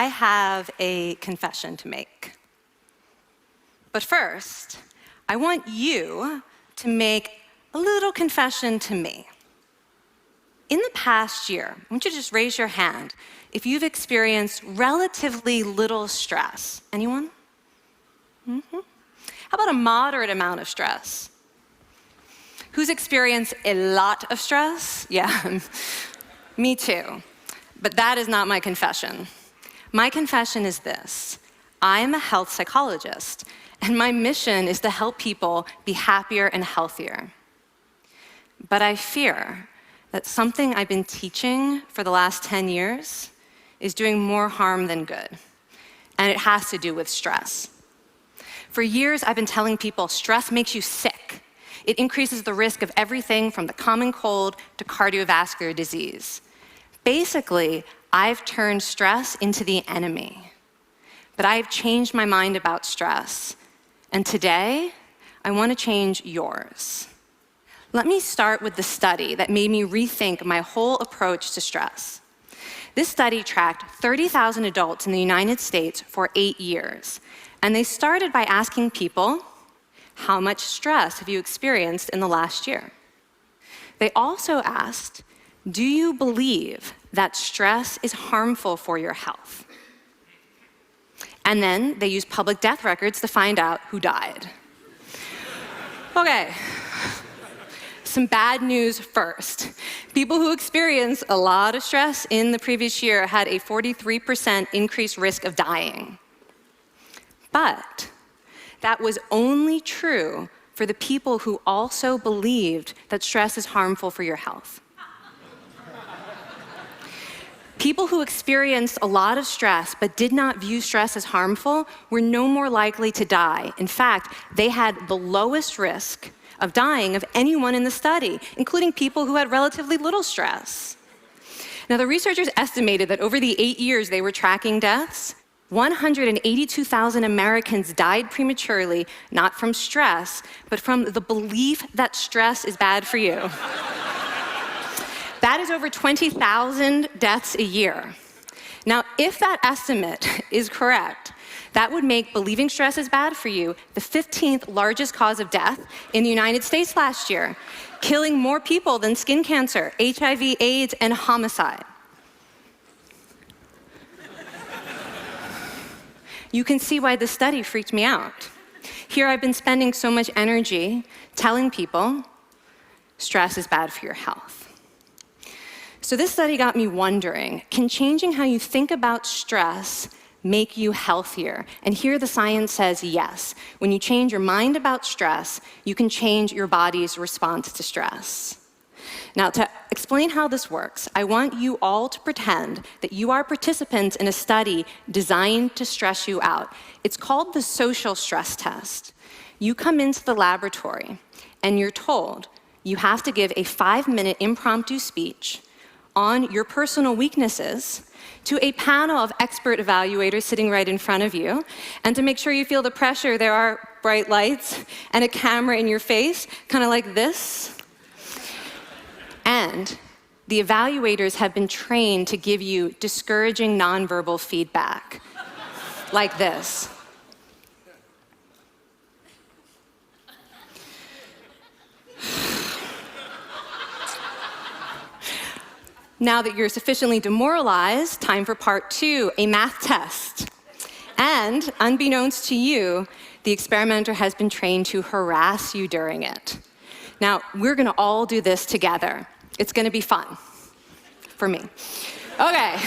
I have a confession to make. But first, I want you to make a little confession to me. In the past year, I want you to just raise your hand if you've experienced relatively little stress. Anyone? How about a moderate amount of stress? Who's experienced a lot of stress? Yeah, me too. But that is not my confession. My confession is this: I am a health psychologist, and my mission is to help people be happier and healthier. But I fear that something I've been teaching for the last 10 years is doing more harm than good, and it has to do with stress. For years, I've been telling people stress makes you sick. It increases the risk of everything from the common cold to cardiovascular disease. Basically, I've turned stress into the enemy. But I've changed my mind about stress, and today, I want to change yours. Let me start with the study that made me rethink my whole approach to stress. This study tracked 30,000 adults in the United States for 8 years, and they started by asking people, how much stress have you experienced in the last year? They also asked, do you believe that stress is harmful for your health? And then they used public death records to find out who died. Okay. Some bad news first. People who experienced a lot of stress in the previous year had a 43% increased risk of dying. But that was only true for the people who also believed that stress is harmful for your health. People who experienced a lot of stress but did not view stress as harmful were no more likely to die. In fact, they had the lowest risk of dying of anyone in the study, including people who had relatively little stress. Now, the researchers estimated that over the 8 years they were tracking deaths, 182,000 Americans died prematurely, not from stress, but from the belief that stress is bad for you. That is over 20,000 deaths a year. Now, if that estimate is correct, that would make believing stress is bad for you the 15th largest cause of death in the United States last year, killing more people than skin cancer, HIV, AIDS, and homicide. You can see why this study freaked me out. Here I've been spending so much energy telling people stress is bad for your health. So this study got me wondering, can changing how you think about stress make you healthier? And here the science says yes. When you change your mind about stress, you can change your body's response to stress. Now, to explain how this works, I want you all to pretend that you are participants in a study designed to stress you out. It's called the social stress test. You come into the laboratory, and you're told you have to give a 5-minute impromptu speech on your personal weaknesses to a panel of expert evaluators sitting right in front of you. And to make sure you feel the pressure, there are bright lights and a camera in your face, kind of like this. And the evaluators have been trained to give you discouraging nonverbal feedback, like this. Now that you're sufficiently demoralized, time for part 2, a math test. And unbeknownst to you, the experimenter has been trained to harass you during it. Now, we're gonna all do this together. It's gonna be fun, for me. Okay.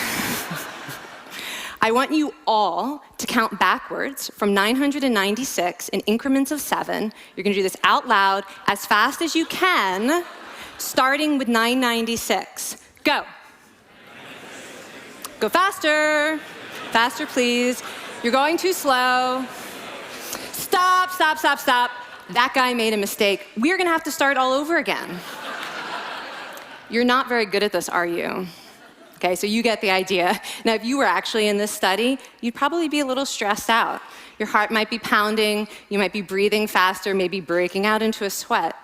I want you all to count backwards from 996 in increments of 7. You're gonna do this out loud as fast as you can, starting with 996. Go. Go faster. Faster, please. You're going too slow. Stop, stop, stop, stop. That guy made a mistake. We're gonna have to start all over again. You're not very good at this, are you? Okay, so you get the idea. Now, if you were actually in this study, you'd probably be a little stressed out. Your heart might be pounding, you might be breathing faster, maybe breaking out into a sweat.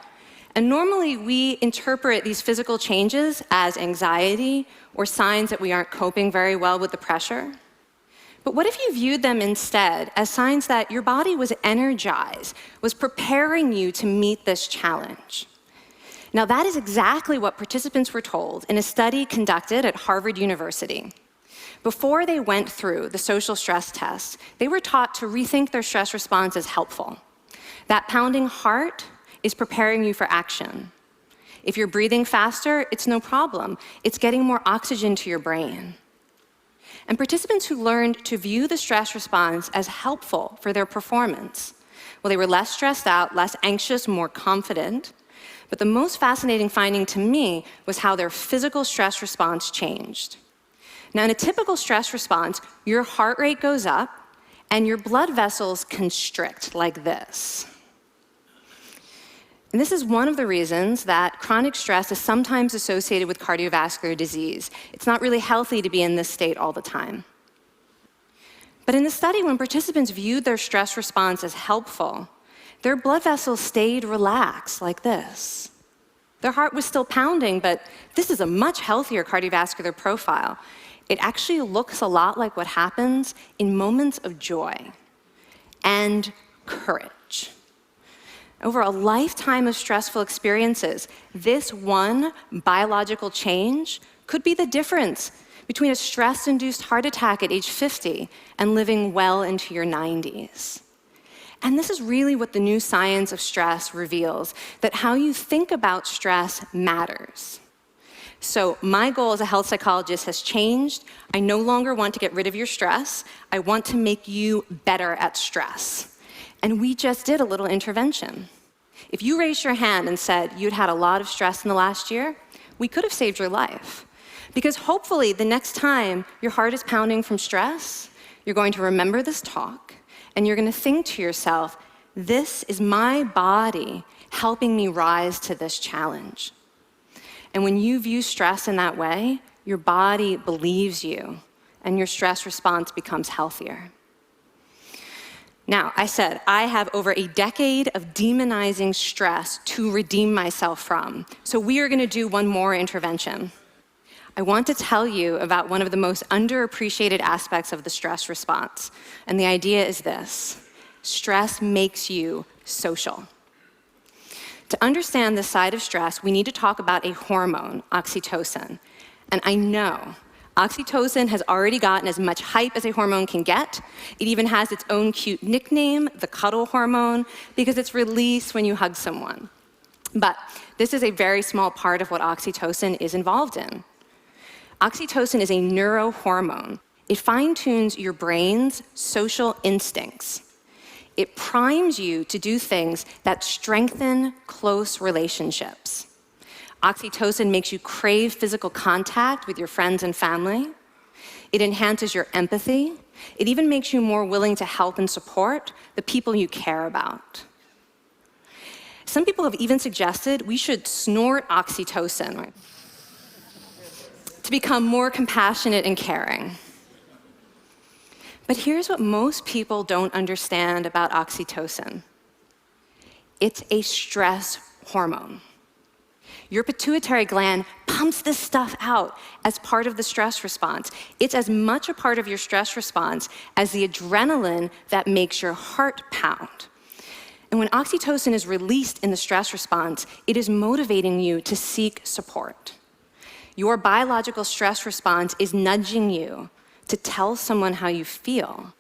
And normally we interpret these physical changes as anxiety or signs that we aren't coping very well with the pressure. But what if you viewed them instead as signs that your body was energized, was preparing you to meet this challenge? Now, that is exactly what participants were told in a study conducted at Harvard University. Before they went through the social stress test, they were taught to rethink their stress response as helpful. That pounding heart is preparing you for action. If you're breathing faster, it's no problem. It's getting more oxygen to your brain. And participants who learned to view the stress response as helpful for their performance, well, they were less stressed out, less anxious, more confident. But the most fascinating finding to me was how their physical stress response changed. Now, in a typical stress response, your heart rate goes up and your blood vessels constrict like this. And this is one of the reasons that chronic stress is sometimes associated with cardiovascular disease. It's not really healthy to be in this state all the time. But in the study, when participants viewed their stress response as helpful, their blood vessels stayed relaxed like this. Their heart was still pounding, but this is a much healthier cardiovascular profile. It actually looks a lot like what happens in moments of joy and courage. Over a lifetime of stressful experiences, this one biological change could be the difference between a stress-induced heart attack at age 50 and living well into your 90s. And this is really what the new science of stress reveals, that how you think about stress matters. So my goal as a health psychologist has changed. I no longer want to get rid of your stress. I want to make you better at stress. And we just did a little intervention. If you raised your hand and said you'd had a lot of stress in the last year, we could have saved your life. Because hopefully the next time your heart is pounding from stress, you're going to remember this talk, and you're going to think to yourself, this is my body helping me rise to this challenge. And when you view stress in that way, your body believes you, and your stress response becomes healthier. Now, I said I have over a decade of demonizing stress to redeem myself from. So we are going to do one more intervention. I want to tell you about one of the most underappreciated aspects of the stress response. And the idea is this: stress makes you social. To understand this side of stress, we need to talk about a hormone, oxytocin. And I know oxytocin has already gotten as much hype as a hormone can get. It even has its own cute nickname, the cuddle hormone, because it's released when you hug someone. But this is a very small part of what oxytocin is involved in. Oxytocin is a neurohormone. It fine-tunes your brain's social instincts. It primes you to do things that strengthen close relationships. Oxytocin makes you crave physical contact with your friends and family. It enhances your empathy. It even makes you more willing to help and support the people you care about. Some people have even suggested we should snort oxytocin, right, to become more compassionate and caring. But here's what most people don't understand about oxytocin. It's a stress hormone. Your pituitary gland pumps this stuff out as part of the stress response. It's as much a part of your stress response as the adrenaline that makes your heart pound. And when oxytocin is released in the stress response, it is motivating you to seek support. Your biological stress response is nudging you to tell someone how you feel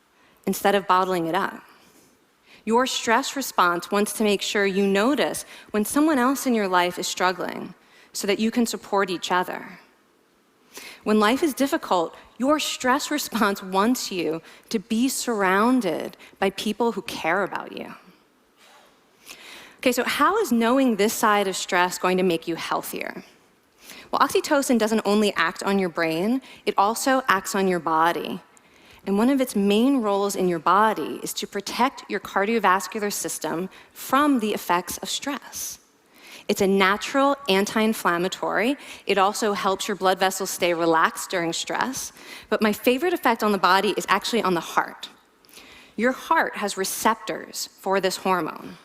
instead of bottling it up. Your stress response wants to make sure you notice when someone else in your life is struggling so that you can support each other. When life is difficult, your stress response wants you to be surrounded by people who care about you. Okay, so how is knowing this side of stress going to make you healthier? Well, oxytocin doesn't only act on your brain, it also acts on your body. And one of its main roles in your body is to protect your cardiovascular system from the effects of stress. It's a natural anti-inflammatory. It also helps your blood vessels stay relaxed during stress. But my favorite effect on the body is actually on the heart. Your heart has receptors for this hormone.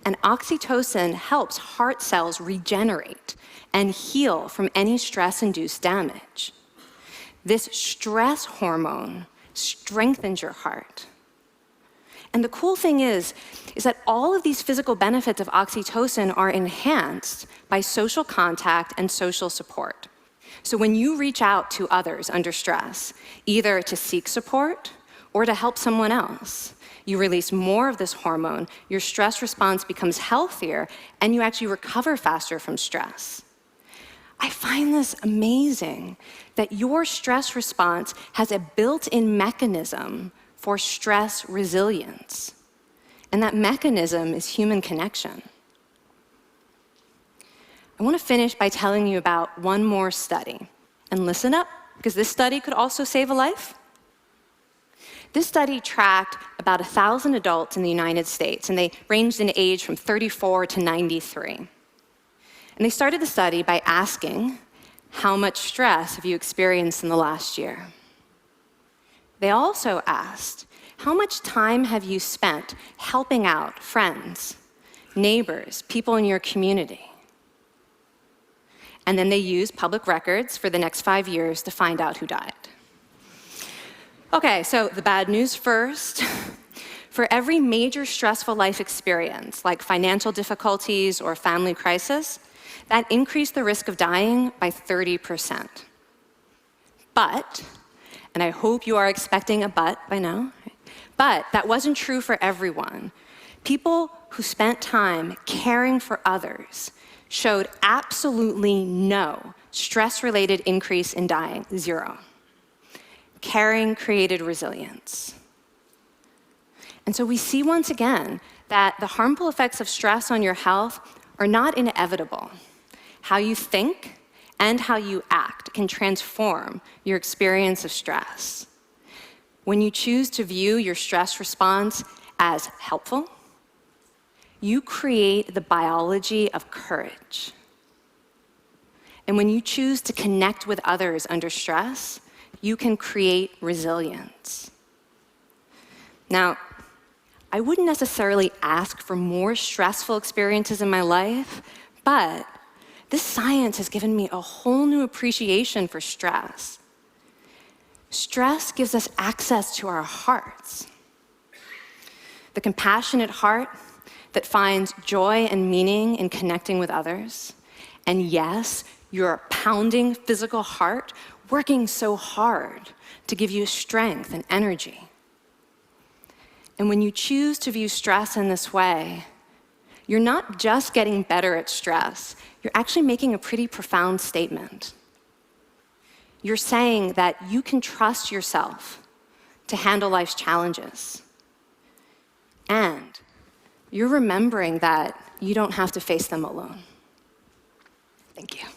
And oxytocin helps heart cells regenerate and heal from any stress-induced damage. This stress hormone strengthens your heart. And the cool thing is that all of these physical benefits of oxytocin are enhanced by social contact and social support. So when you reach out to others under stress, either to seek support or to help someone else, you release more of this hormone, your stress response becomes healthier, and you actually recover faster from stress. I find this amazing that your stress response has a built-in mechanism for stress resilience. And that mechanism is human connection. I want to finish by telling you about one more study. And listen up, because this study could also save a life. This study tracked about 1,000 adults in the United States, and they ranged in age from 34 to 93. And they started the study by asking, how much stress have you experienced in the last year? They also asked, how much time have you spent helping out friends, neighbors, people in your community? And then they used public records for the next 5 years to find out who died. Okay, so the bad news first. For every major stressful life experience, like financial difficulties or family crisis, that increased the risk of dying by 30%. But, and I hope you are expecting a but by now, but that wasn't true for everyone. People who spent time caring for others showed absolutely no stress-related increase in dying, 0. Caring created resilience. And so we see once again that the harmful effects of stress on your health are not inevitable. How you think and how you act can transform your experience of stress. When you choose to view your stress response as helpful, you create the biology of courage. And when you choose to connect with others under stress, you can create resilience. Now, I wouldn't necessarily ask for more stressful experiences in my life, but this science has given me a whole new appreciation for stress. Stress gives us access to our hearts. The compassionate heart that finds joy and meaning in connecting with others. And yes, your pounding physical heart working so hard to give you strength and energy. And when you choose to view stress in this way, you're not just getting better at stress, you're actually making a pretty profound statement. You're saying that you can trust yourself to handle life's challenges. And you're remembering that you don't have to face them alone. Thank you.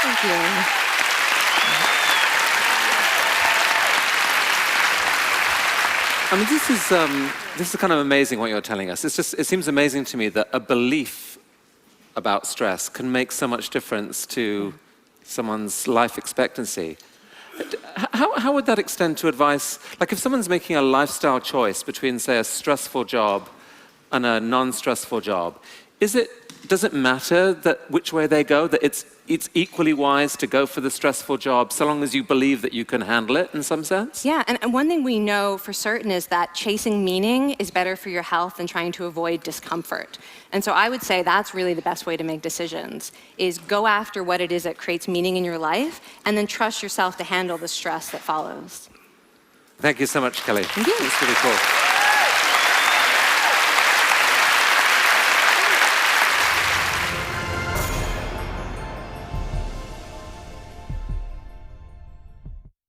Thank you. I mean, this is kind of amazing what you're telling us. It seems amazing to me that a belief about stress can make so much difference to someone's life expectancy. How would that extend to advice? Like if someone's making a lifestyle choice between, say, a stressful job and a non-stressful job, does it matter that which way they go, that it's equally wise to go for the stressful job so long as you believe that you can handle it in some sense? Yeah, and one thing we know for certain is that chasing meaning is better for your health than trying to avoid discomfort. And so I would say that's really the best way to make decisions, is go after what it is that creates meaning in your life and then trust yourself to handle the stress that follows. Thank you so much, Kelly. Thank you. It's really cool.